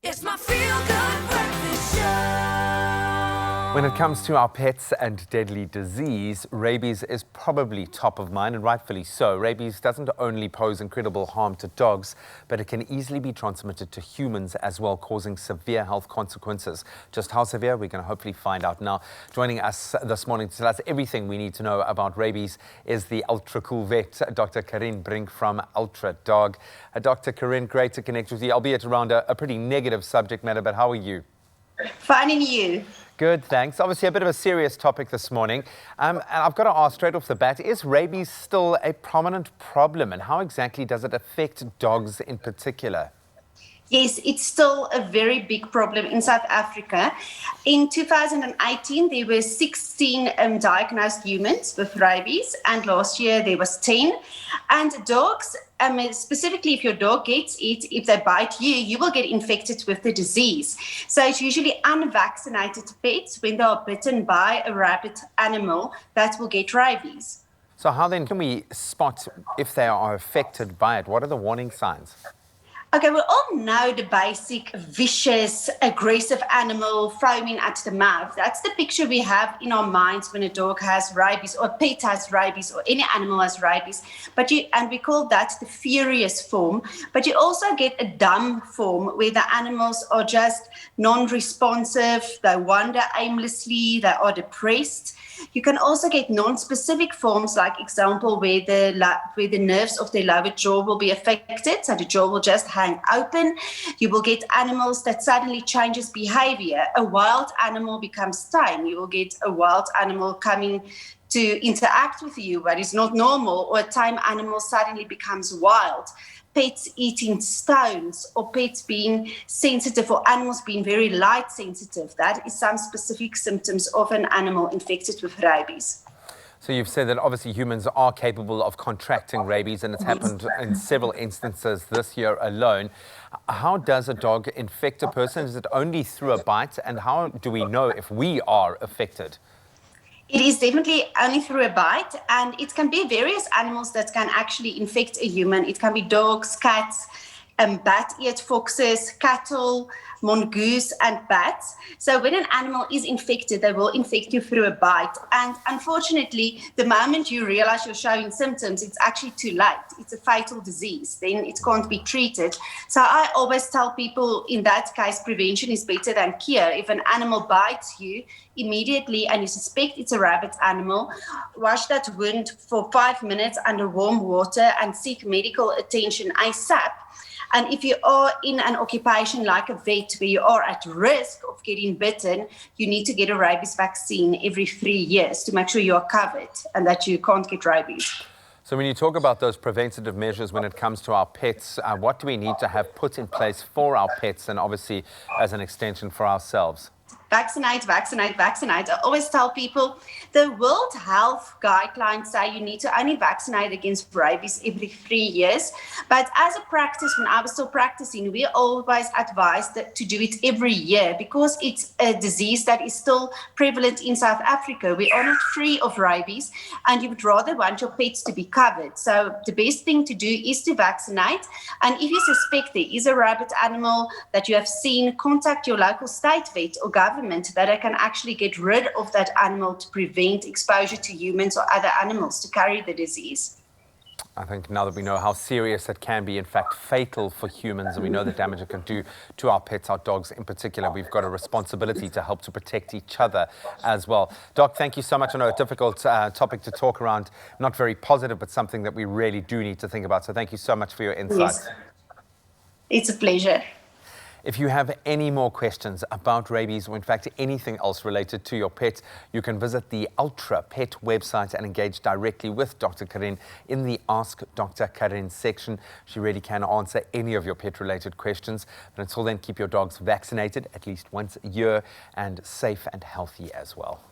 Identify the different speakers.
Speaker 1: It's my feel-good breakfast show.
Speaker 2: When it comes to our pets and deadly disease, rabies is probably top of mind, and rightfully so. Rabies doesn't only pose incredible harm to dogs, but it can easily be transmitted to humans as well, causing severe health consequences. Just how severe, we're going to hopefully find out now. Joining us this morning to tell us everything we need to know about rabies is the ultra cool vet, Dr. Karin Brink from Ultra Dog. Dr. Karin, great to connect with you, albeit around a pretty negative subject matter, but how are you?
Speaker 3: Fine, and you?
Speaker 2: Good, thanks. Obviously a bit of a serious topic this morning. And I've got to ask straight off the bat, is rabies still a prominent problem, and how exactly does it affect dogs in particular?
Speaker 3: Yes, it's still a very big problem in South Africa. In 2018, there were 16 diagnosed humans with rabies, and last year there was 10. And dogs, specifically if your dog gets it, if they bite you, you will get infected with the disease. So it's usually unvaccinated pets, when they are bitten by a rabid animal, that will get rabies.
Speaker 2: So how then can we spot if they are affected by it? What are the warning signs?
Speaker 3: Okay, we all know the basic vicious, aggressive animal foaming at the mouth. That's the picture we have in our minds when a dog has rabies, or a pet has rabies, or any animal has rabies. And we call that the furious form. But you also get a dumb form, where the animals are just non-responsive, they wander aimlessly, they are depressed. You can also get non-specific forms, like example where the nerves of the lower jaw will be affected, so the jaw will just hang open. You will get animals that suddenly changes behavior. A wild animal becomes tame. You will get a wild animal coming to interact with you, but it's not normal, or a tame animal suddenly becomes wild. Pets eating stones, or pets being sensitive, or animals being very light sensitive. That is some specific symptoms of an animal infected with rabies.
Speaker 2: So you've said that obviously humans are capable of contracting rabies, and it's happened in several instances this year alone. How does a dog infect a person? Is it only through a bite? And how do we know if we are affected?
Speaker 3: It is definitely only through a bite, and it can be various animals that can actually infect a human. It can be dogs, cats, bat-eared foxes, cattle, mongoose, and bats. So when an animal is infected, they will infect you through a bite. And unfortunately, the moment you realize you're showing symptoms, it's actually too late. It's a fatal disease. Then it can't be treated. So I always tell people, in that case, prevention is better than cure. If an animal bites you, immediately, and you suspect it's a rabid animal, wash that wound for 5 minutes under warm water and seek medical attention ASAP. And if you are in an occupation like a vet, where you are at risk of getting bitten, you need to get a rabies vaccine every 3 years to make sure you are covered and that you can't get rabies.
Speaker 2: So when you talk about those preventative measures when it comes to our pets, what do we need to have put in place for our pets, and obviously as an extension for ourselves?
Speaker 3: Vaccinate, vaccinate, vaccinate. I always tell people the World Health Guidelines say you need to only vaccinate against rabies every 3 years. But as a practice, when I was still practicing, we always advised to do it every year, because it's a disease that is still prevalent in South Africa. We are not free of rabies, and you would rather want your pets to be covered. So the best thing to do is to vaccinate. And if you suspect there is a rabid animal that you have seen, contact your local state vet or government, that I can actually get rid of that animal to prevent exposure to humans or other animals to carry the disease.
Speaker 2: I think now that we know how serious it can be, in fact fatal for humans, and we know the damage it can do to our pets, our dogs in particular, we've got a responsibility to help to protect each other as well. Doc, thank you so much. I know a difficult topic to talk around, not very positive, but something that we really do need to think about. So thank you so much for your insights.
Speaker 3: Yes. It's a pleasure.
Speaker 2: If you have any more questions about rabies, or in fact anything else related to your pet, you can visit the Ultra Pet website and engage directly with Dr. Karin in the Ask Dr. Karin section. She really can answer any of your pet-related questions. But until then, keep your dogs vaccinated at least once a year and safe and healthy as well.